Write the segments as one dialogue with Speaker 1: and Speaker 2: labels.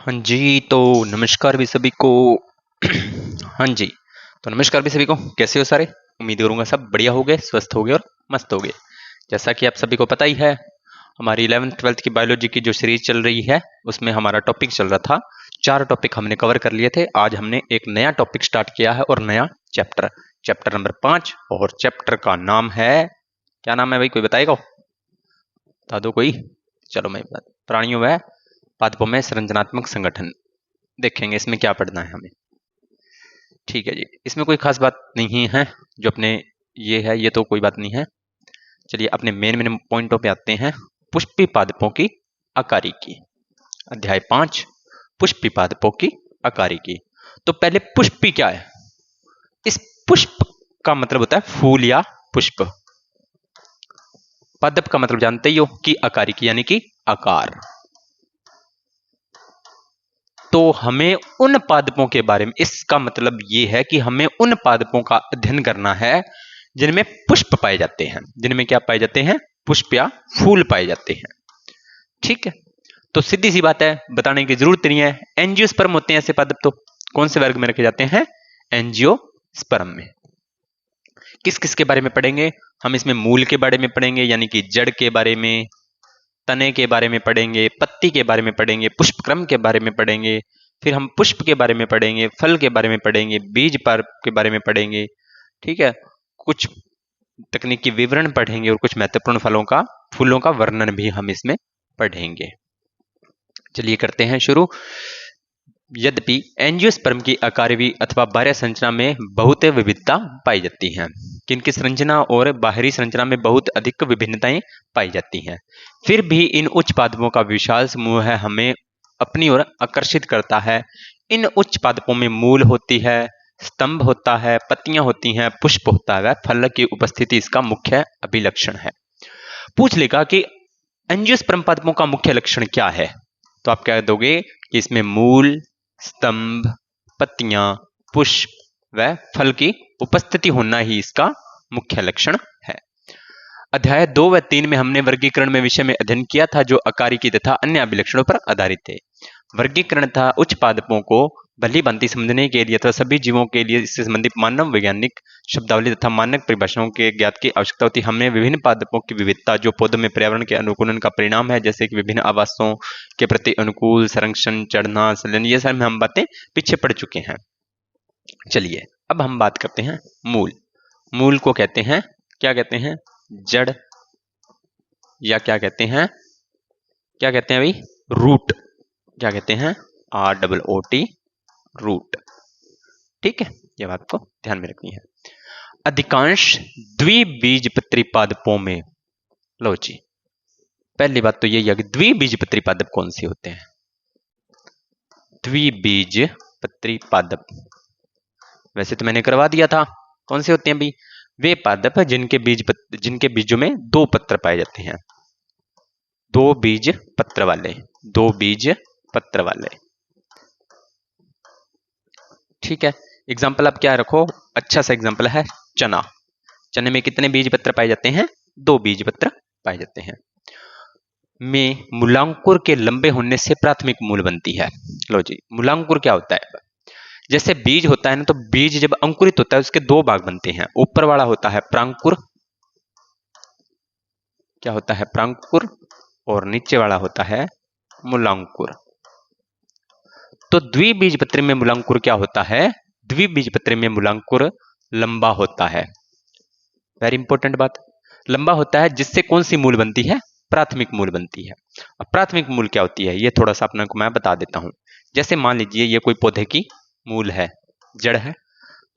Speaker 1: हाँ जी, तो नमस्कार भी सभी को। हाँ जी, तो नमस्कार भी सभी को। कैसे हो सारे? उम्मीद करूंगा सब बढ़िया हो गए, स्वस्थ हो गए और मस्त हो गए। जैसा कि आप सभी को पता ही है, हमारी 11th-12th की बायोलॉजी की जो सीरीज चल रही है, उसमें हमारा टॉपिक चल रहा था। 4 टॉपिक हमने कवर कर लिए थे। आज हमने एक नया टॉपिक स्टार्ट किया है और नया चैप्टर, चैप्टर नंबर 5, और चैप्टर का नाम है, क्या नाम है भाई, कोई बताएगा? बता दो कोई। चलो मैं प्राणियों व पादपों में संरचनात्मक संगठन देखेंगे। इसमें क्या पढ़ना है हमें? ठीक है जी, इसमें कोई खास बात नहीं है। जो अपने ये है, ये तो कोई बात नहीं है। चलिए अपने मेन मेन पॉइंटों पे आते हैं। पुष्पी पादपों की अकारिकी, अध्याय 5, पुष्पी पादपों की अकारिकी। तो पहले पुष्पी क्या है? इस पुष्प का मतलब होता है फूल या पुष्प। पादप का मतलब जानते ही हो कि अकारिकी यानी कि आकार। तो हमें उन पादपों के बारे में, इसका मतलब ये है कि हमें उन पादपों का अध्ययन करना है जिनमें पुष्प पाए जाते हैं। जिनमें क्या पाए जाते हैं? पुष्प या फूल पाए जाते हैं। ठीक है, तो सीधी सी बात है, बताने की जरूरत नहीं है। एंजियोस्पर्म होते हैं ऐसे पादप। तो कौन से वर्ग में रखे जाते हैं? एंजियोस्पर्म में। किस किस के बारे में पढ़ेंगे हम? इसमें मूल के बारे में पढ़ेंगे, यानी कि जड़ के बारे में, तने के बारे में पढ़ेंगे, पत्ती के बारे में पढ़ेंगे, पुष्पक्रम के बारे में पढ़ेंगे, फिर हम पुष्प के बारे में पढ़ेंगे, फल के बारे में पढ़ेंगे, बीज पर के बारे में पढ़ेंगे। ठीक है, कुछ तकनीकी विवरण पढ़ेंगे और कुछ महत्वपूर्ण फूलों का वर्णन भी हम इसमें पढ़ेंगे। चलिए करते हैं शुरू। यद्यपि एंजियोस्पर्म की अकार्यवी अथवा बाह्य संरचना में बहुत विविधता पाई जाती है, किनकी संरचना और बाहरी संरचना में बहुत अधिक विभिन्नताएं पाई जाती हैं, फिर भी इन उच्च पादपों का विशाल समूह है हमें अपनी ओर आकर्षित करता है। इन उच्च पादपों में मूल होती है, स्तंभ होता है, पत्तियां होती हैं, पुष्प होता है, फल की उपस्थिति इसका मुख्य अभिलक्षण है। पूछ लेगा कि एंजियोस्पर्म पादपों का मुख्य लक्षण क्या है, तो आप क्या दोगे कि इसमें मूल, स्तंभ, पत्तियां, पुष्प व फल की उपस्थिति होना ही इसका मुख्य लक्षण है। अध्याय 2 व 3 में हमने वर्गीकरण में विषय में अध्ययन किया था, जो अकारिकी तथा अन्य अभिलक्षणों पर आधारित थे। वर्गीकरण तथा उच्च पादपों को भली भांति समझने के लिए तथा सभी जीवों के लिए इससे संबंधित मानव वैज्ञानिक शब्दावली तथा मानक परिभाषाओं के ज्ञात की आवश्यकता होती है। हमने विभिन्न पादपों की विविधता, जो पौधों में पर्यावरण के अनुकूलन का परिणाम है, जैसे कि विभिन्न आवासों के प्रति अनुकूल संरक्षण, चढ़ना, संलयन, ये सब हम बातें पीछे पढ़ चुके हैं। चलिए अब हम बात करते हैं मूल। मूल को कहते हैं, क्या कहते हैं? जड़, या क्या कहते हैं? क्या कहते हैं भाई? रूट। क्या कहते हैं? ROOT, root. ठीक है, ये बात को ध्यान में रखनी है। अधिकांश द्विबीजपत्री पादपों में, लो जी, पहली बात तो यही है कि द्विबीजपत्री पादप कौन से होते हैं? द्विबीजपत्री पादप वैसे तो मैंने करवा दिया था। कौन से होते हैं भाई? वे पादप जिनके बीजों में 2 पत्र पाए जाते हैं। 2 बीज पत्र वाले, 2 बीज पत्र वाले। ठीक है, एग्जाम्पल आप क्या रखो? अच्छा सा एग्जाम्पल है चना। चने में कितने बीज पत्र पाए जाते हैं? 2 बीज पत्र पाए जाते हैं। में मूलांकुर के लंबे होने से प्राथमिक मूल बनती है। लो जी, मूलांकुर क्या होता है? जैसे बीज होता है ना, तो बीज जब अंकुरित होता है उसके 2 भाग बनते हैं। ऊपर वाला होता है प्रांकुर, क्या होता है? प्रांकुर, और नीचे वाला होता है मूलांकुर। तो द्विबीजपत्री में मूलांकुर क्या होता है? द्विबीजपत्री में मूलांकुर लंबा होता है। वेरी इंपॉर्टेंट बात, लंबा होता है, जिससे कौन सी मूल बनती है? प्राथमिक मूल बनती है। अब प्राथमिक मूल क्या होती है, ये थोड़ा सा अपने को मैं बता देता हूं। जैसे मान लीजिए ये कोई पौधे की मूल है, जड़ है,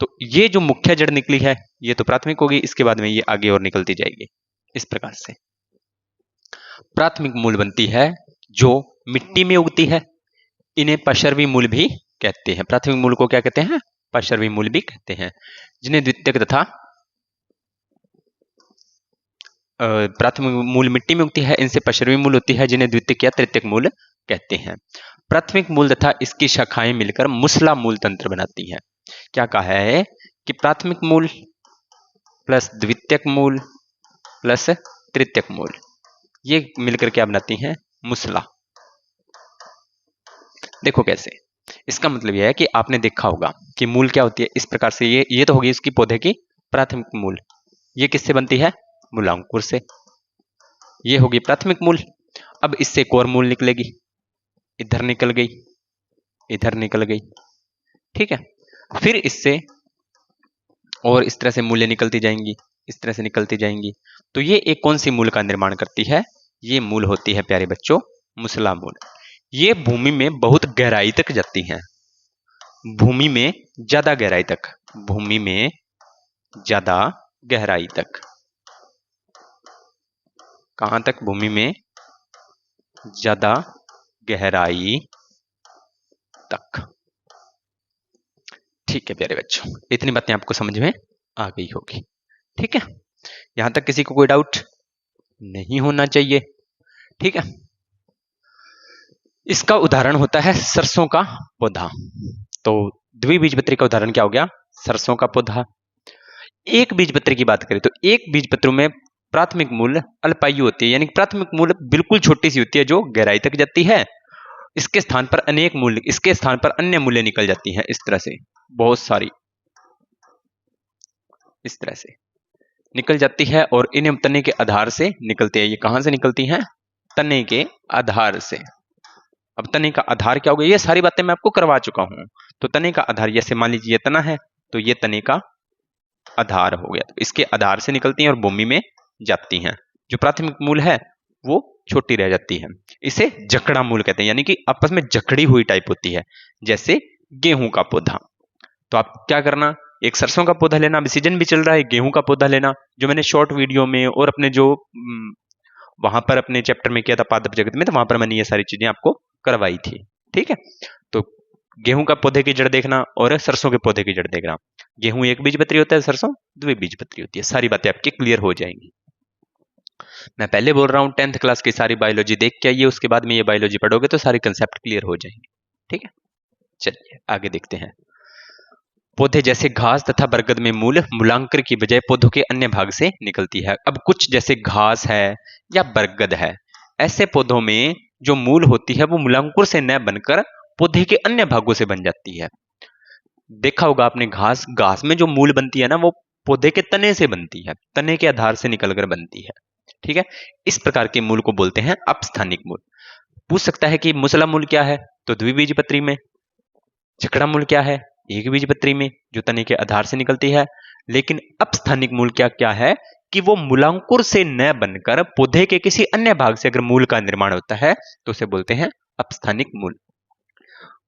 Speaker 1: तो ये जो मुख्य जड़ निकली है ये तो प्राथमिक होगी, इसके बाद में ये आगे और निकलती जाएगी। इस प्रकार से प्राथमिक मूल बनती है जो मिट्टी में उगती है। इन्हें पार्श्वी मूल भी कहते हैं। प्राथमिक मूल को क्या कहते हैं? पार्श्वी मूल भी कहते हैं। जिन्हें द्वितीयक तथा प्राथमिक मूल मिट्टी में उगती है, इनसे पार्श्वी मूल होती है, जिन्हें द्वितीयक या तृतीयक मूल कहते हैं। प्राथमिक मूल तथा इसकी शाखाएं मिलकर मुसला मूल तंत्र बनाती है। क्या कहा है कि प्राथमिक मूल प्लस द्वितीयक मूल प्लस तृतीयक मूल, ये मिलकर क्या बनाती हैं? मुसला। देखो कैसे, इसका मतलब यह है कि आपने देखा होगा कि मूल क्या होती है इस प्रकार से। ये तो होगी इसकी पौधे की प्राथमिक मूल। ये किससे बनती है? मूलांकुर से। ये होगी प्राथमिक मूल। अब इससे एक और मूल निकलेगी, इधर निकल गई, इधर निकल गई, ठीक है। फिर इससे और इस तरह से मूलें निकलती जाएंगी, इस तरह से निकलती जाएंगी। तो ये एक कौन सी मूल का निर्माण करती है? ये मूल होती है प्यारे बच्चों मुसला मूल। ये भूमि में बहुत गहराई तक जाती हैं, भूमि में ज्यादा गहराई तक, भूमि में ज्यादा गहराई तक। कहां तक? भूमि में ज्यादा गहराई तक। ठीक है प्यारे बच्चों, इतनी बातें आपको समझ में आ गई होगी, ठीक है। यहां तक किसी को कोई डाउट नहीं होना चाहिए, ठीक है। इसका उदाहरण होता है सरसों का पौधा। तो द्विबीजपत्री का उदाहरण क्या हो गया? सरसों का पौधा। एक बीजपत्री की बात करें तो एक बीजपत्र में प्राथमिक मूल अल्पायु होती है, यानी प्राथमिक मूल बिल्कुल छोटी सी होती है जो गहराई तक जाती है। इसके स्थान पर अनेक मूल्य, इसके स्थान पर अन्य मूल्य निकल जाती हैं, इस तरह से बहुत सारी इस तरह से निकल जाती है। और इन्हें तने के आधार से निकलती है। ये कहां से निकलती हैं? तने के आधार से। अब तने का आधार क्या होगा? ये सारी बातें मैं आपको करवा चुका हूं। तो तने का आधार, जैसे मान लीजिए ये तना है तो ये तने का आधार हो गया, तो इसके आधार से निकलती हैं और भूमि में जाती हैं। जो प्राथमिक मूल है वो छोटी रह जाती है। इसे जकड़ा मूल कहते हैं, यानी कि आपस में जकड़ी हुई टाइप होती है, जैसे गेहूं का पौधा। तो आप क्या करना, एक सरसों का पौधा लेना, अभी सीजन भी चल रहा है, गेहूं का पौधा लेना, जो मैंने शॉर्ट वीडियो में और अपने जो वहां पर अपने चैप्टर में किया था पादप जगत में, तो वहां पर मैंने ये सारी चीजें आपको करवाई थी, ठीक है। तो गेहूं का पौधे की जड़ देखना और सरसों के पौधे की जड़ देखना। गेहूं एक बीजपत्री होता है, सरसों द्विबीजपत्री होती है। सारी बातें आपकी क्लियर हो जाएंगी। मैं पहले बोल रहा हूं 10th क्लास की सारी बायोलॉजी देख के आइए, उसके बाद में ये बायोलॉजी पढ़ोगे तो सारे कंसेप्ट क्लियर हो जाएंगे, ठीक है। चलिए आगे देखते हैं। पौधे जैसे घास तथा बरगद में मूल मूलांकर की बजाय पौधों के अन्य भाग से निकलती है। अब कुछ जैसे घास है या बरगद है, ऐसे पौधों में जो मूल होती है वो मूलांकुर से न बनकर पौधे के अन्य भागों से बन जाती है। देखा होगा आपने, घास घास में जो मूल बनती है ना वो पौधे के तने से बनती है, तने के आधार से निकलकर बनती है, ठीक है। इस प्रकार के मूल को बोलते हैं अपस्थानिक मूल। पूछ सकता है कि मुसला मूल क्या है? तो द्विबीजपत्री में। जकड़ा मूल क्या है? एक बीजपत्री में, जो तने के आधार से निकलती है। लेकिन अपस्थानिक मूल क्या क्या है कि वो मूलांकुर से न बनकर पौधे के किसी अन्य भाग से अगर मूल का निर्माण होता है तो उसे बोलते हैं अपस्थानिक मूल।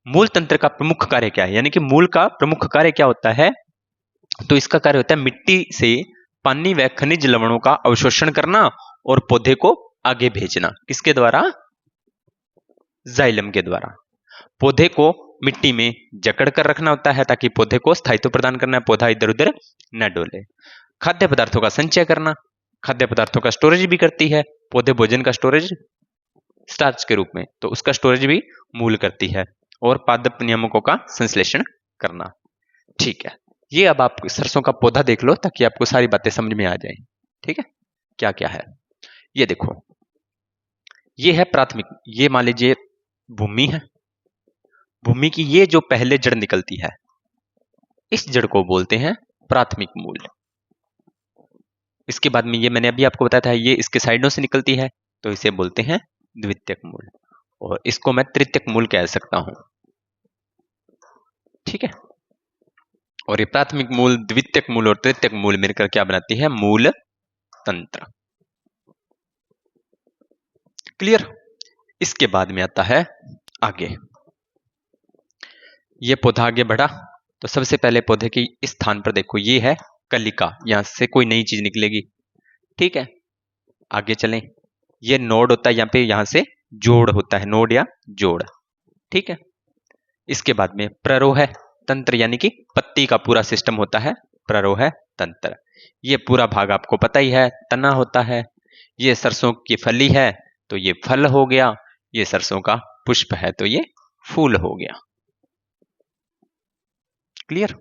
Speaker 1: मूल तंत्र का प्रमुख कार्य क्या है, यानी कि मूल का प्रमुख कार्य क्या होता है? तो इसका कार्य होता है मिट्टी से पानी व खनिज लवणों का अवशोषण करना और पौधे को आगे भेजना। किसके द्वारा? जाइलम के द्वारा। पौधे को मिट्टी में जकड़ कर रखना होता है ताकि पौधे को स्थायित्व प्रदान करना है, पौधा इधर उधर न डोले। खाद्य पदार्थों का संचय करना, खाद्य पदार्थों का स्टोरेज भी करती है पौधे, भोजन का स्टोरेज स्टार्च के रूप में, तो उसका स्टोरेज भी मूल करती है। और पादप नियामकों का संश्लेषण करना, ठीक है। ये अब आप सरसों का पौधा देख लो ताकि आपको सारी बातें समझ में आ जाए, ठीक है। क्या क्या है ये देखो, ये है प्राथमिक, ये मान लीजिए भूमि है, भूमि की ये जो पहले जड़ निकलती है इस जड़ को बोलते हैं प्राथमिक मूल। इसके बाद में ये मैंने अभी आपको बताया था, ये इसके साइडों से निकलती है तो इसे बोलते हैं द्वितीयक मूल, और इसको मैं तृतीयक मूल कह सकता हूं, ठीक है। और ये प्राथमिक मूल, द्वितीयक मूल और तृतीयक मूल मिलकर क्या बनाती है? मूल तंत्र। क्लियर? इसके बाद में आता है आगे, ये पौधा आगे बढ़ा तो सबसे पहले पौधे के इस स्थान पर देखो, ये है कलिका, यहां से कोई नई चीज निकलेगी, ठीक है। आगे चलें, ये नोड होता है यहां पे, यहां से जोड़ होता है, नोड या जोड़, ठीक है। इसके बाद में प्ररोह तंत्र, यानी कि पत्ती का पूरा सिस्टम होता है प्ररोह तंत्र। ये पूरा भाग आपको पता ही है, तना होता है। ये सरसों की फली है तो ये फल हो गया, ये सरसों का पुष्प है तो ये फूल हो गया। क्लियर?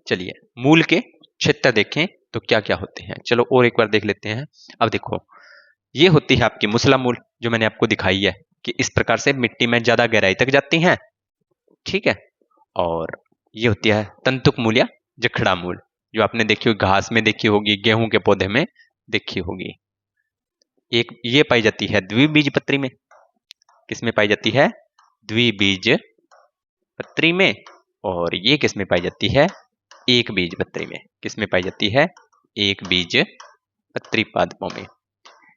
Speaker 1: चलिए मूल के क्षेत्र देखें तो क्या क्या होते हैं, चलो और एक बार देख लेते हैं। अब देखो, ये होती है आपकी मुसला मूल जो मैंने आपको दिखाई है, कि इस प्रकार से मिट्टी में ज्यादा गहराई तक जाती हैं। ठीक है, और ये होती है तंतुक मूल या जखड़ा मूल, जो आपने देखी होगी घास में देखी होगी, गेहूं के पौधे में देखी होगी। एक ये पाई जाती है द्विबीजपत्री में। किसमें पाई जाती है? द्विबीजपत्री में। और ये किसमें पाई जाती है? एक बीजपत्री में। किसमें पाई जाती है? एक बीजपत्री पादपों में।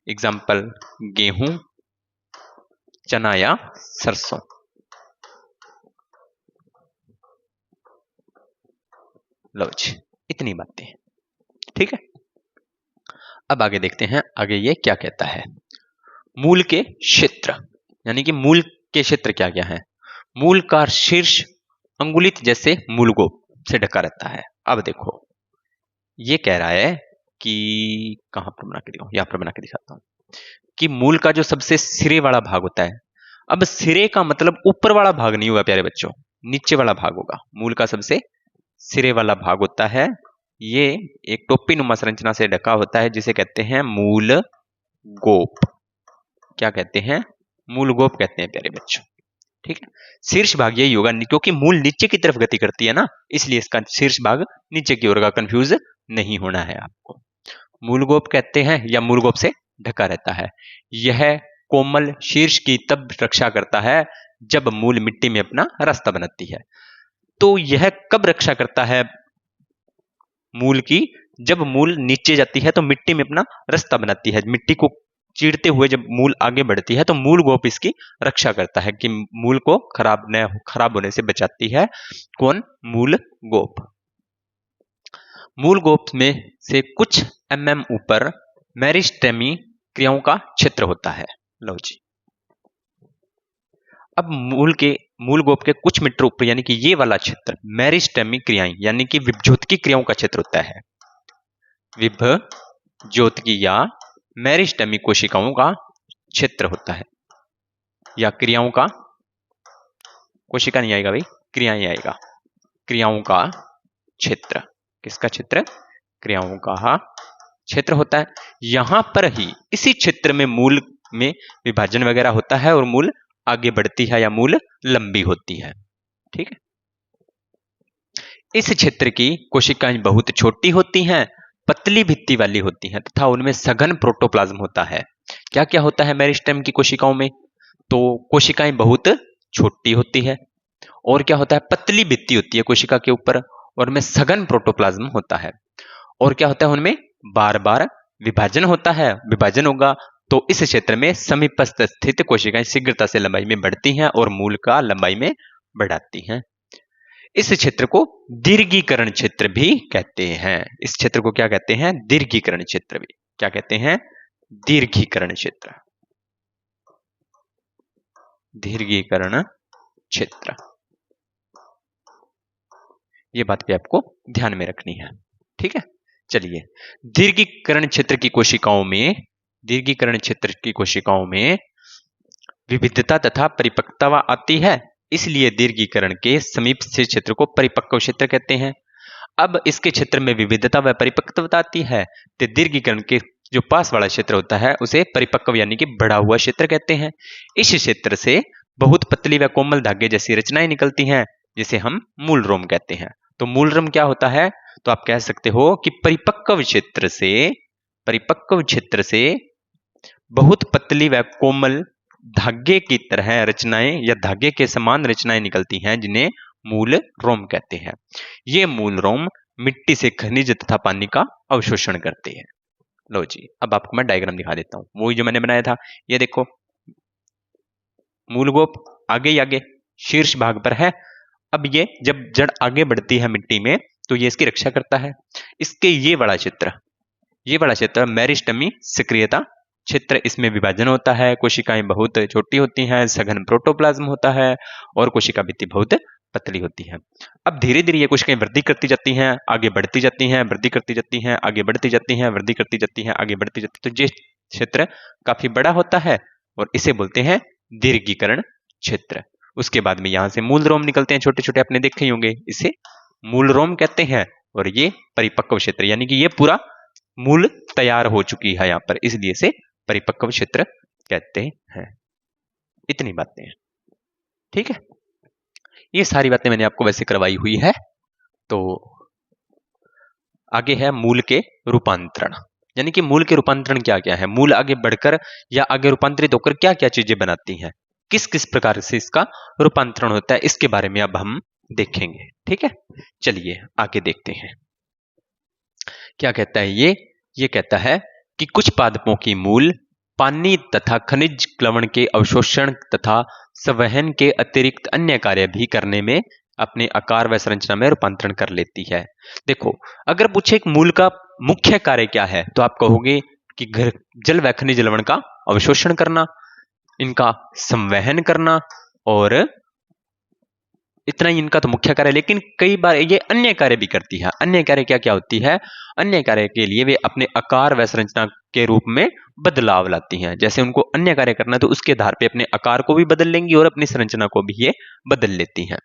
Speaker 1: एग्जाम्पल गेहूं, चना या सरसों। लो जी, इतनी बातें। ठीक है, अब आगे देखते हैं आगे ये क्या कहता है। मूल के क्षेत्र, यानी कि मूल के क्षेत्र क्या क्या है। मूल का शीर्ष अंगुलित जैसे मूलगोप से ढका रहता है। अब देखो ये कह रहा है कि कहां पर बना के दिखाऊं, यहां पर बना के दिखाता हूं कि मूल का जो सबसे सिरे वाला भाग होता है। अब सिरे का मतलब ऊपर वाला भाग नहीं हुआ प्यारे बच्चों, नीचे वाला भाग होगा। मूल का सबसे सिरे वाला भाग होता है, ये एक टोपी नुमा संरचना से ढका होता है, जिसे कहते हैं मूल गोप। क्या कहते हैं? मूल गोप कहते हैं प्यारे बच्चों। ठीक है, शीर्ष भाग यही होगा, क्योंकि मूल नीचे की तरफ गति करती है ना, इसलिए इसका शीर्ष भाग नीचे की ओर का। कंफ्यूज नहीं होना है आपको। मूल गोप कहते हैं या मूल गोप से ढका रहता है। यह कोमल शीर्ष की तब रक्षा करता है जब मूल मिट्टी में अपना रास्ता बनाती है। तो यह कब रक्षा करता है मूल की? जब मूल नीचे जाती है तो मिट्टी में अपना रास्ता बनाती है। मिट्टी को चीरते हुए जब मूल आगे बढ़ती है तो मूल गोप इसकी रक्षा करता है कि मूल को खराब होने से बचाती है। कौन? मूल गोप। मूल गोप में से कुछ mm ऊपर मेरिस्टेमी क्रियाओं का क्षेत्र होता है। लो जी, अब मूल गोप के कुछ मीटर ऊपर, यानी कि ये वाला क्षेत्र मेरिस्टेमी क्रियाएं, यानी कि विभज्योतकी क्रियाओं का क्षेत्र होता है। विभज्योतकी या मेरिस्टेमी कोशिकाओं का क्षेत्र होता है, या क्रियाओं का, कोशिका नहीं आएगा भाई, क्रियाएं आएगा। क्रियाओं का क्षेत्र। किसका क्षेत्र? क्रियाओं का क्षेत्र होता है। यहां पर ही इसी क्षेत्र में मूल में विभाजन वगैरह होता है और मूल आगे बढ़ती है या मूल लंबी होती है। ठीक है, इस क्षेत्र की कोशिकाएं बहुत छोटी होती हैं, पतली भित्ति वाली होती हैं तथा उनमें सघन प्रोटोप्लाज्म होता है। क्या क्या होता है मेरिस्टेम की कोशिकाओं में? तो कोशिकाएं बहुत छोटी होती है, और क्या होता है? पतली भित्ति होती है कोशिका के ऊपर, और उनमें सघन प्रोटोप्लाज्म होता है। और क्या होता है? उनमें बार बार विभाजन होता है। विभाजन होगा तो इस क्षेत्र में समीपस्थ स्थित कोशिकाएं शीघ्रता से लंबाई में बढ़ती हैं और मूल का लंबाई में बढ़ाती हैं। इस क्षेत्र को दीर्घीकरण क्षेत्र भी कहते हैं। इस क्षेत्र को क्या कहते हैं? दीर्घीकरण क्षेत्र भी। क्या कहते हैं? दीर्घीकरण क्षेत्र। दीर्घीकरण क्षेत्र, ये बात भी आपको ध्यान में रखनी है। ठीक है, चलिए, दीर्घीकरण क्षेत्र की कोशिकाओं में विविधता तथा परिपक्वता आती है, इसलिए दीर्घीकरण के समीप से क्षेत्र को परिपक्व क्षेत्र कहते हैं। अब इसके क्षेत्र में विविधता व परिपक्वता आती है, तो दीर्घीकरण के जो पास वाला क्षेत्र होता है उसे परिपक्व यानी कि बढ़ा हुआ क्षेत्र कहते हैं। इस क्षेत्र से बहुत पतली व कोमल धागे जैसी रचनाएं निकलती हैं, जिसे हम मूल रोम कहते हैं। तो मूल रोम क्या होता है? तो आप कह सकते हो कि परिपक्व क्षेत्र से बहुत पतली व कोमल धागे की तरह रचनाएं या धागे के समान रचनाएं निकलती हैं, जिन्हें मूल रोम कहते हैं। ये मूल रोम मिट्टी से खनिज तथा पानी का अवशोषण करते हैं। लो जी, अब आपको मैं डायग्राम दिखा देता हूं, वही जो मैंने बनाया था। ये देखो, मूल गोप आगे ही आगे शीर्ष भाग पर है। अब ये जब जड़ आगे बढ़ती है मिट्टी में तो ये इसकी रक्षा करता है। इसके ये बड़ा क्षेत्र मेरिस्टेमी सक्रियता क्षेत्र, इसमें विभाजन होता है, कोशिकाएं बहुत छोटी होती हैं, सघन प्रोटोप्लाज्म होता है और कोशिका भित्ति बहुत पतली होती है। अब धीरे धीरे ये कोशिकाएं वृद्धि करती जाती हैं, आगे बढ़ती जाती हैं, वृद्धि करती जाती हैं, आगे बढ़ती जाती हैं, वृद्धि करती जाती हैं, आगे बढ़ती जाती है। तो ये क्षेत्र काफी बड़ा होता है और इसे बोलते हैं दीर्घीकरण क्षेत्र। उसके बाद में यहां से मूल रोम निकलते हैं, छोटे छोटे, आपने देखे ही होंगे, इसे मूल रोम कहते हैं। और ये परिपक्व क्षेत्र, यानी कि ये पूरा मूल तैयार हो चुकी है यहाँ पर, इसलिए से परिपक्व क्षेत्र कहते हैं। इतनी बातें हैं, ठीक है। ये सारी बातें मैंने आपको वैसे करवाई हुई है। तो आगे है मूल के रूपांतरण, यानी कि मूल के रूपांतरण क्या क्या है, मूल आगे बढ़कर या आगे रूपांतरित होकर क्या क्या चीजें बनाती हैं, किस किस प्रकार से इसका रूपांतरण होता है, इसके बारे में अब हम देखेंगे, ठीक है। चलिए आगे देखते हैं क्या कहता है ये कहता है कि कुछ पादपों की मूल पानी तथा खनिज लवण के अवशोषण तथा संवहन के अतिरिक्त अन्य कार्य भी करने में अपने आकार व संरचना में रूपांतरण कर लेती है। देखो, अगर पूछे एक मूल का मुख्य कार्य क्या है, तो आप कहोगे कि जल व खनिज लवण का अवशोषण करना, इनका संवहन करना, और इतना ही इनका तो मुख्य कार्य है। लेकिन कई बार ये अन्य कार्य भी करती है। अन्य कार्य क्या क्या होती है? अन्य कार्य के लिए वे अपने आकार व संरचना के रूप में बदलाव लाती हैं। जैसे उनको अन्य कार्य करना है तो उसके आधार पे अपने आकार को भी बदल लेंगी और अपनी संरचना को भी ये बदल लेती हैं।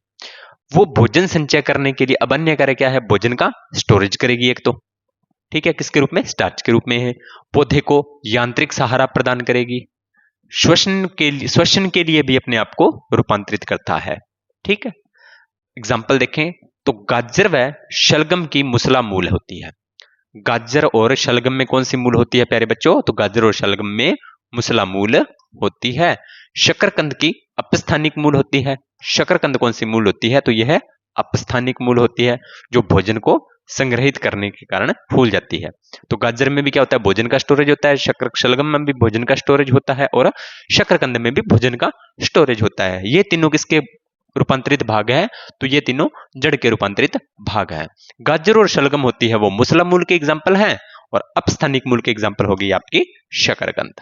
Speaker 1: वो भोजन संचय करने के लिए अब अन्य कार्य क्या है? भोजन का स्टोरेज करेगी एक तो, ठीक है, किसके रूप में? स्टार्च के रूप में है। पौधे को यांत्रिक सहारा प्रदान करेगी। श्वसन के लिए भी अपने आप को रूपांतरित करता है, ठीक है। एग्जाम्पल देखें तो गाजर व शलगम की मुसला मूल होती है। गाजर और शलगम में कौन सी मूल होती है प्यारे बच्चों? तो गाजर और शलगम में मुसला मूल होती है। शकरकंद की अपस्थानिक मूल होती है। शकरकंद कौन सी मूल होती है? तो यह अपस्थानिक मूल होती है, जो भोजन को संग्रहित करने के कारण फूल जाती है। तो गाजर में भी क्या होता है? भोजन का स्टोरेज होता है। शलगम में भी भोजन का स्टोरेज होता है और शकरकंद में भी भोजन का स्टोरेज होता है। ये तीनों किसके रूपांतरित भाग है? तो ये तीनों जड़ के रूपांतरित भाग है। गाजर और शलगम होती है वो मुसला मूल के एग्जाम्पल हैं, और अपस्थानिक मूल के एग्जाम्पल होगी आपकी शकरकंद।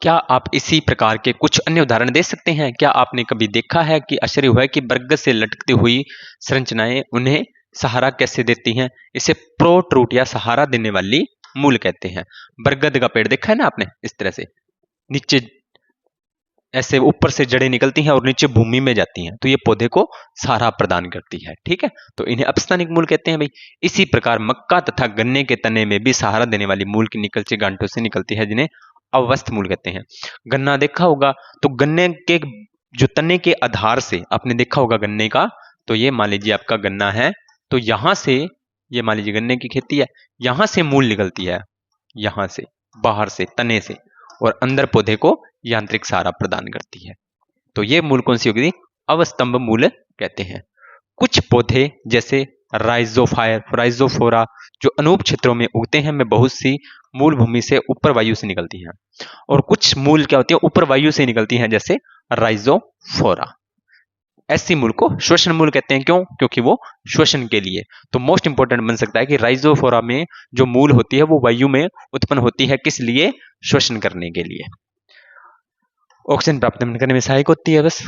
Speaker 1: क्या आप इसी प्रकार के कुछ अन्य उदाहरण दे सकते हैं? क्या आपने कभी देखा है कि आश्चर्य हुआ है कि बरगद से लटकती हुई संरचनाएं उन्हें सहारा कैसे देती हैं? इसे प्रोट्रूट या सहारा देने वाली मूल कहते हैं। बरगद का पेड़ देखा है ना आपने? इस तरह से नीचे ऐसे ऊपर से जड़ें निकलती हैं और नीचे भूमि में जाती हैं, तो ये पौधे को सहारा प्रदान करती है, ठीक है। तो इन्हें अपस्थानिक मूल कहते हैं भाई। इसी प्रकार मक्का तथा गन्ने के तने में भी सहारा देने वाली मूल की निकलची गांठों से निकलती है, जिन्हें अवस्थ मूल कहते हैं। गन्ना देखा होगा तो गन्ने के जो तने के आधार से आपने देखा होगा गन्ने का, तो ये मान लीजिए आपका गन्ना है, तो यहां से ये मान लीजिए गन्ने की खेती है, यहां से मूल निकलती है, यहां से बाहर से तने से, और अंदर पौधे को यांत्रिक सहारा प्रदान करती है। तो ये मूल कौन सी होगी? अवस्तंभ मूल कहते हैं। कुछ पौधे जैसे राइजोफोरा जो अनूप क्षेत्रों में उगते हैं, में बहुत सी मूल भूमि से ऊपर वायु से निकलती हैं, और कुछ मूल क्या होती है? ऊपर वायु से निकलती हैं, जैसे राइजोफोरा। ऐसी मूल को श्वसन मूल कहते हैं। क्यों? क्योंकि वो श्वसन के लिए। तो मोस्ट इंपोर्टेंट बन सकता है कि राइजोफोरा में जो मूल होती है वो वायु में उत्पन्न होती है, किस लिए? श्वसन करने के लिए, ऑक्सीजन प्राप्त करने में सहायक होती है। बस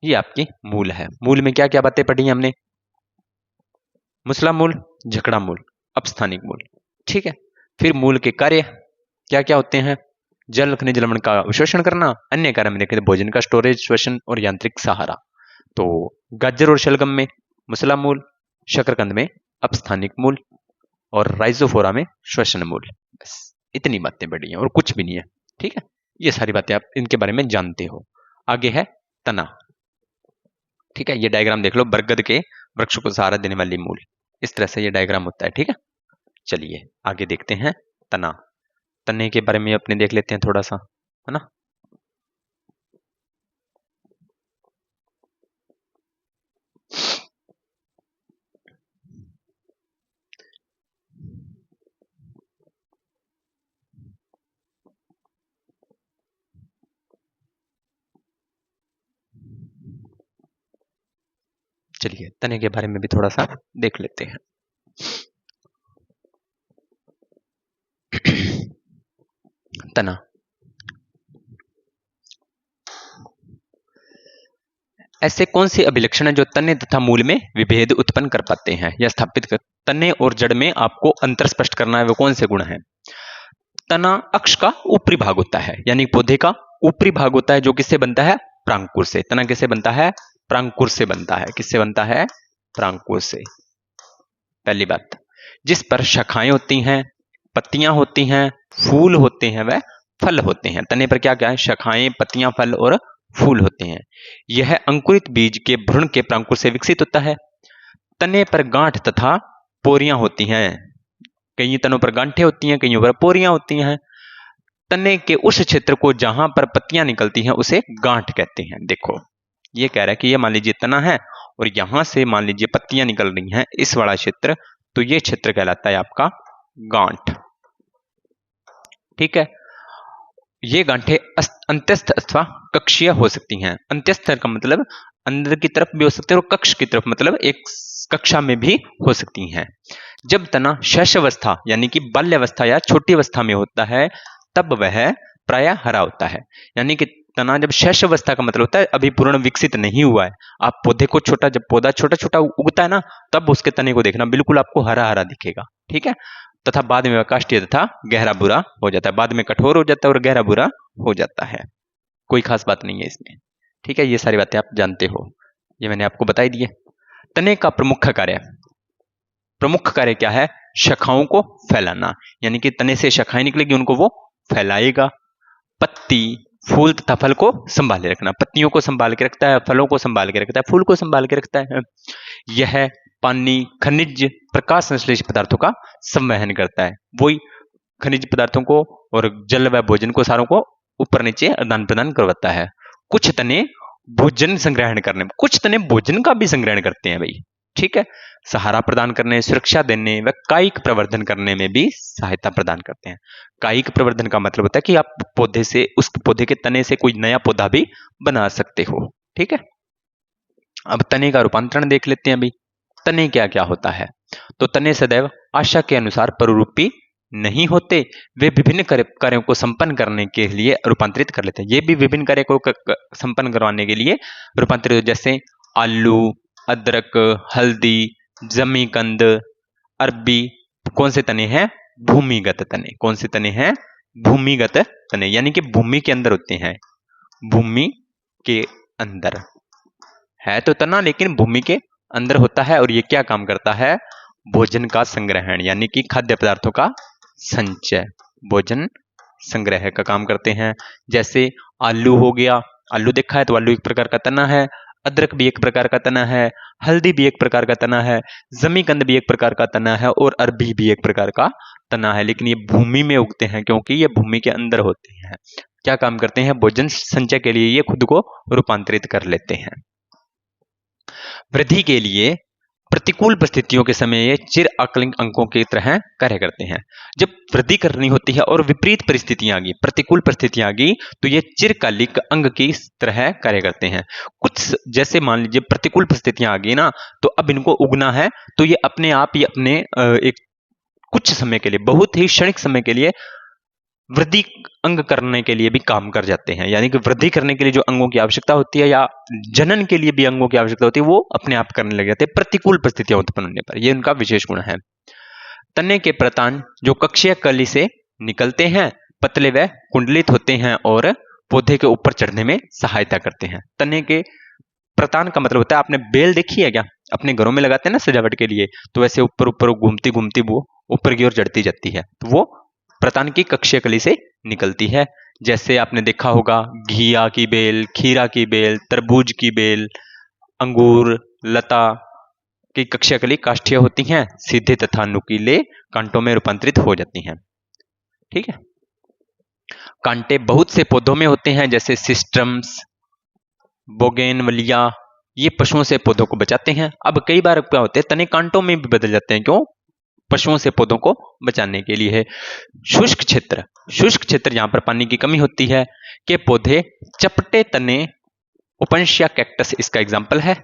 Speaker 1: ये आपकी मूल है। मूल में क्या क्या बातें पढ़ी हमने? मुसला मूल, झकड़ा मूल, अपस्थानिक मूल, ठीक है। फिर मूल के कार्य क्या क्या होते हैं? जल खनिज लवण का अवशोषण करना, अन्य कार्य में देखें तो भोजन का स्टोरेज, श्वसन और यांत्रिक सहारा। तो गाजर और शलगम में मुसला मूल, शकरकंद में अपस्थानिक मूल, और राइजोफोरा में श्वसन मूल। बस इतनी बातें पढ़ी हैं और कुछ भी नहीं है, ठीक है। ये सारी बातें आप इनके बारे में जानते हो। आगे है तना, ठीक है। ये डायग्राम देख लो, बरगद के वृक्ष को सहारा देने वाली मूल, इस तरह से ये डायग्राम होता है, ठीक है। चलिए आगे देखते हैं तना। तने के बारे में अपने देख लेते हैं थोड़ा सा, है ना। चलिए तने के बारे में भी थोड़ा सा देख लेते हैं। तना ऐसे कौन से अभिलक्षण है जो तने तथा मूल में विभेद उत्पन्न कर पाते हैं या स्थापित कर? तने और जड़ में आपको अंतर स्पष्ट करना है, वो कौन से गुण हैं? तना अक्ष का ऊपरी भाग होता है, यानी पौधे का ऊपरी भाग होता है, जो किससे बनता है? प्रांकुर से। तना किससे बनता है? प्रांकुर से बनता है। किससे बनता है? प्रांकुर से। पहली बात, जिस पर शाखाएं होती हैं, पत्तियां होती हैं, फूल होते हैं, वह फल होते हैं। तने पर क्या क्या है? शाखाएं, पत्तियां, फल और फूल होते हैं। यह अंकुरित बीज के भ्रूण के प्रांकुर से विकसित होता है। तने पर गांठ तथा पोरियां होती हैं। कई तनों पर गांठें होती हैं, कईयों पर पोरियां होती हैं। तने के उस क्षेत्र को जहां पर पत्तियां निकलती हैं उसे गांठ कहते हैं। देखो, ये कह रहा है कि ये मान लीजिए तना है और यहां से मान लीजिए पत्तियां निकल रही हैं, इस वाला क्षेत्र, तो ये क्षेत्र कहलाता है आपका गांठ। ठीक है। ये गांठें अंत्यस्थ अथवा कक्षीय हो सकती हैं। अंत्यस्थ का मतलब अंदर की तरफ भी हो सकते हैं और कक्ष की तरफ मतलब एक कक्षा में भी हो सकती हैं। जब तना शैशवावस्था यानी कि बाल्यावस्था या छोटी अवस्था में होता है तब वह प्रायः हरा होता है। यानी कि तना जब शैशवावस्था का मतलब होता है अभी पूर्ण विकसित नहीं हुआ है। आप पौधे को छोटा, जब पौधा छोटा छोटा उगता है ना, तब उसके तने को देखना, बिल्कुल आपको हरा हरा दिखेगा। ठीक है। तथा बाद में वह काष्ठीय तथा गहरा भूरा हो जाता है। बाद में कठोर हो जाता है और गहरा भूरा हो जाता है। कोई खास बात नहीं है इसमें। ठीक है, ये सारी बातें आप जानते हो, ये मैंने आपको बताई दी है। तने का प्रमुख कार्य क्या है? शाखाओं को फैलाना, यानी कि तने से शाखाएं निकलेगी, उनको वो फैलाएगा। पत्ती, फूल तथा फल को संभाले रखना, पत्तियों को संभाल के रखता है, फलों को संभाल के रखता है, फूल को संभाल के रखता है। यह पानी, खनिज, प्रकाश संश्लेषित पदार्थों का संवहन करता है। वही खनिज पदार्थों को और जल व भोजन को सारों को ऊपर नीचे आदान प्रदान करवाता है। कुछ तने भोजन संग्रहण करने, कुछ तने भोजन का भी संग्रहण करते हैं भाई। ठीक है। सहारा प्रदान करने, सुरक्षा देने व कायिक प्रवर्धन करने में भी सहायता प्रदान करते हैं। कायिक प्रवर्धन का मतलब होता है कि आप पौधे से, उस पौधे के तने से कोई नया पौधा भी बना सकते हो। ठीक है। अब तने का रूपांतरण देख लेते हैं भाई। तने क्या क्या होता है? तो तने सदैव आशा के अनुसार बहुरूपी नहीं होते, वे विभिन्न कार्यों को संपन्न करने के लिए रूपांतरित कर लेते हैं। ये भी विभिन्न कार्य को संपन्न करवाने के लिए रूपांतरित, जैसे आलू, अदरक, हल्दी, जमीकंद, अरबी। कौन से तने हैं? भूमिगत तने। कौन से तने हैं? भूमिगत तने, यानी कि भूमि के अंदर होते हैं। भूमि के अंदर है तो तना, लेकिन भूमि के अंदर होता है। और ये क्या काम करता है? भोजन का संग्रहण, यानी कि खाद्य पदार्थों का संचय, भोजन संग्रह का काम करते हैं। जैसे आलू हो गया, आलू देखा है तो आलू एक प्रकार का तना है। अदरक भी एक प्रकार का तना है, हल्दी भी एक प्रकार का तना है, जमीकंद भी एक प्रकार का तना है और अरबी भी एक प्रकार का तना है। लेकिन ये भूमि में उगते हैं क्योंकि ये भूमि के अंदर होते हैं। क्या काम करते हैं? भोजन संचय के लिए ये खुद को रूपांतरित कर लेते हैं। वृद्धि के लिए प्रतिकूल परिस्थितियों के समय ये चिर आकलिक अंकों की तरह कार्य करते हैं। जब वृद्धि करनी होती है और विपरीत परिस्थितियां आ गई, प्रतिकूल परिस्थितियां आ गई, तो ये चिरकालिक अंग की तरह कार्य करते हैं। कुछ जैसे मान लीजिए प्रतिकूल परिस्थितियां आ गई ना, तो अब इनको उगना है, तो ये अपने आप ही अपने एक कुछ समय के लिए, बहुत ही क्षणिक समय के लिए वृद्धि अंग करने के लिए भी काम कर जाते हैं। यानी कि वृद्धि करने के लिए जो अंगों की आवश्यकता होती है या जनन के लिए भी अंगों की आवश्यकता होती है, वो अपने आप करने लग जाते हैं प्रतिकूल परिस्थितियां उत्पन्न होने पर। ये उनका विशेष गुण है। तने के प्रतान जो कक्षीय कली से निकलते हैं, पतले व कुंडलित होते हैं और पौधे के ऊपर चढ़ने में सहायता करते हैं। तने के प्रतान का मतलब होता है, आपने बेल देखी है क्या? अपने घरों में लगाते हैं ना सजावट के लिए, तो वैसे ऊपर ऊपर घूमती घूमती वो ऊपर की ओर चढ़ती जाती है, तो वो प्रतान की कक्षीय कली से निकलती है। जैसे आपने देखा होगा घिया की बेल, खीरा की बेल, तरबूज की बेल, अंगूर, लता की कक्षीय कली काष्ठीय होती हैं, सीधे तथा नुकीले कांटों में रूपांतरित हो जाती हैं। ठीक है। कांटे बहुत से पौधों में होते हैं, जैसे सिस्ट्रम्स, बोगेनविलिया। ये पशुओं से पौधों को बचाते हैं। अब कई बार क्या होते हैं, तने कांटों में भी बदल जाते हैं। क्यों? पशुओं से पौधों को बचाने के लिए है। शुष्क क्षेत्र, शुष्क क्षेत्र जहां पर पानी की कमी होती है के पौधे चपटे तने, उपन्शिया कैक्टस इसका एग्जाम्पल है।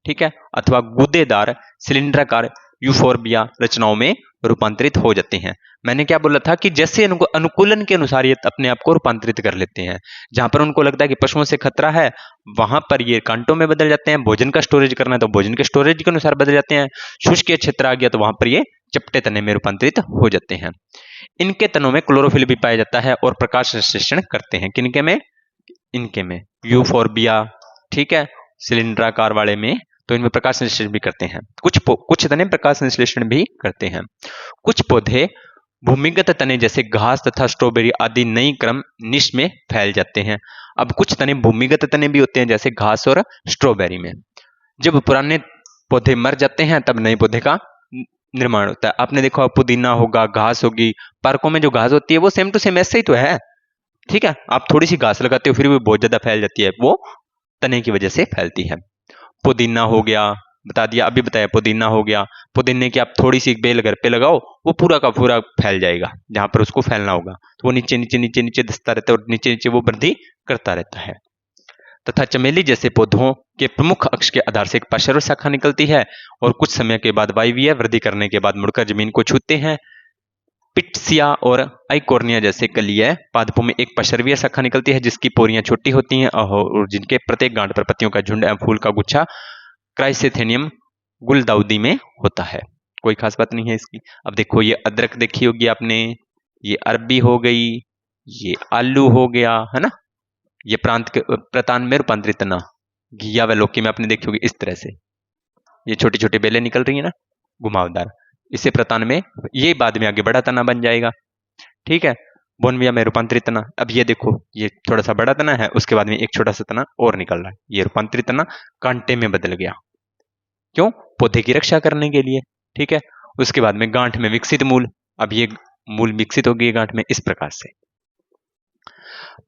Speaker 1: ठीक है। अथवा गूदेदार सिलिंडराकार यूफोर्बिया रचनाओं में रूपांतरित हो जाते हैं। मैंने क्या बोला था कि जैसे उनको अनुकूलन के अनुसार ये अपने आप को रूपांतरित कर लेते हैं। जहां पर उनको लगता है कि पशुओं से खतरा है, वहां पर ये कांटों में बदल जाते हैं। भोजन का स्टोरेज करना है तो भोजन के स्टोरेज के अनुसार बदल जाते हैं। शुष्क क्षेत्र आ गया तो वहां पर ये चपटे तने में रूपांतरित हो जाते हैं। इनके तनों में क्लोरोफिल भी पाया जाता है और प्रकाश संश्लेषण करते हैं। किनके में? इनके में, यूफोर्बिया, ठीक है, सिलिंडराकार वाले में, तो इनमें प्रकाश संश्लेषण भी करते हैं। कुछ तने प्रकाश संश्लेषण भी करते हैं। कुछ पौधे भूमिगत तने जैसे घास तथा स्ट्रॉबेरी आदि नई क्रम निश में फैल जाते हैं। अब कुछ तने भूमिगत तने भी होते हैं जैसे घास और स्ट्रॉबेरी में। जब पुराने पौधे मर जाते हैं तब नए पौधे का निर्माण होता है। आपने देखा पुदीना होगा, घास होगी, पार्कों में जो घास होती है वो सेम टू सेम ऐसे ही तो है। ठीक है, आप थोड़ी सी घास लगाते हो फिर भी बहुत ज्यादा फैल जाती है, वो तने की वजह से फैलती है। पुदीना हो गया, बता दिया, अभी बताया पुदीना हो गया। पुदीने की आप थोड़ी सी बेल घर पे लगाओ, वो पूरा का पूरा फैल जाएगा जहां पर उसको फैलना होगा, तो वो नीचे नीचे नीचे नीचे धंसता रहता है और नीचे नीचे वो वृद्धि करता रहता है। तथा चमेली जैसे पौधों के प्रमुख अक्ष के आधार से एक पार्श्व शाखा निकलती है और कुछ समय के बाद वायवीय वृद्धि करने के बाद मुड़कर जमीन को छूते हैं। पिट्सिया और आइकोर्निया जैसे कलीय पादपों में एक पार्श्वीय शाखा निकलती है जिसकी पोरियां छोटी होती हैं और जिनके प्रत्येक गांठ पर पत्तियों का झुंड एवं फूल का गुच्छा क्राइसेथेनियम गुलदाउदी में होता है। कोई खास बात नहीं है इसकी। अब देखो ये अदरक देखी होगी आपने, ये अरबी हो गई, ये आलू हो गया, है ना, ये प्रतान में रूपांतरित तना, घिया व लौकी में आपने देखी होगी इस तरह से ये छोटी छोटी बेलें निकल रही है ना, घुमावदार, इसे प्रतान में, ये बाद में आगे बड़ा तना बन जाएगा। ठीक है, बोनविया में रूपांतरित तना। अब ये देखो ये थोड़ा सा बड़ा तना है, उसके बाद में एक छोटा सा तना और निकल रहा है, ये रूपांतरित तना कांटे में बदल गया। क्यों? पौधे की रक्षा करने के लिए। ठीक है, उसके बाद में गांठ में विकसित मूल, अब ये मूल विकसित हो गई गांठ में इस प्रकार से।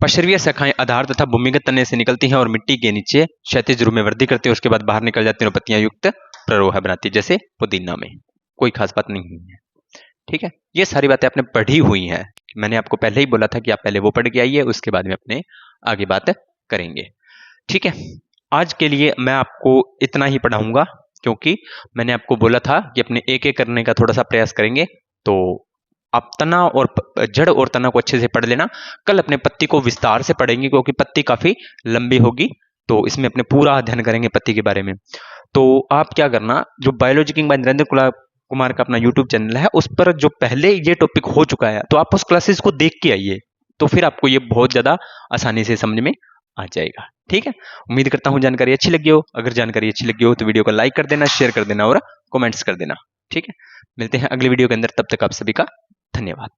Speaker 1: पार्श्वीय शाखाएं आधार तथा भूमिगत तने से निकलती हैं और मिट्टी के नीचे क्षैतिज रूप में वृद्धि करती है, उसके बाद बाहर निकल जाती है और पत्तियां युक्त प्ररोह बनाती है जैसे पुदीना में। कोई खास बात नहीं है। ठीक है, ये सारी बातें आपने पढ़ी हुई हैं, मैंने आपको पहले ही बोला था कि आप पहले वो पढ़ के आइए, उसके बाद में अपने आगे बात करेंगे। ठीक है, आज के लिए मैं आपको इतना ही पढ़ाऊंगा क्योंकि मैंने आपको बोला था कि अपने एक एक करने का थोड़ा सा प्रयास करेंगे, तो आप तना और जड़ और तना को अच्छे से पढ़ लेना। कल अपने पत्ती को विस्तार से पढ़ेंगे क्योंकि पत्ती काफी लंबी होगी, तो इसमें अपने पूरा अध्ययन करेंगे पत्ती के बारे में। तो आप क्या करना, जो biology king bye Narendra Kumar का अपना यूट्यूब चैनल है उस पर जो पहले ये टॉपिक हो चुका है, तो आप उस क्लासेस को देख के आइए, तो फिर आपको ये बहुत ज्यादा आसानी से समझ में आ जाएगा। ठीक है, उम्मीद करता हूं जानकारी अच्छी लगी हो। अगर जानकारी अच्छी लगी हो तो वीडियो को लाइक कर देना, शेयर कर देना और कमेंट्स कर देना। ठीक है, मिलते हैं अगली वीडियो के अंदर, तब तक आप सभी का धन्यवाद।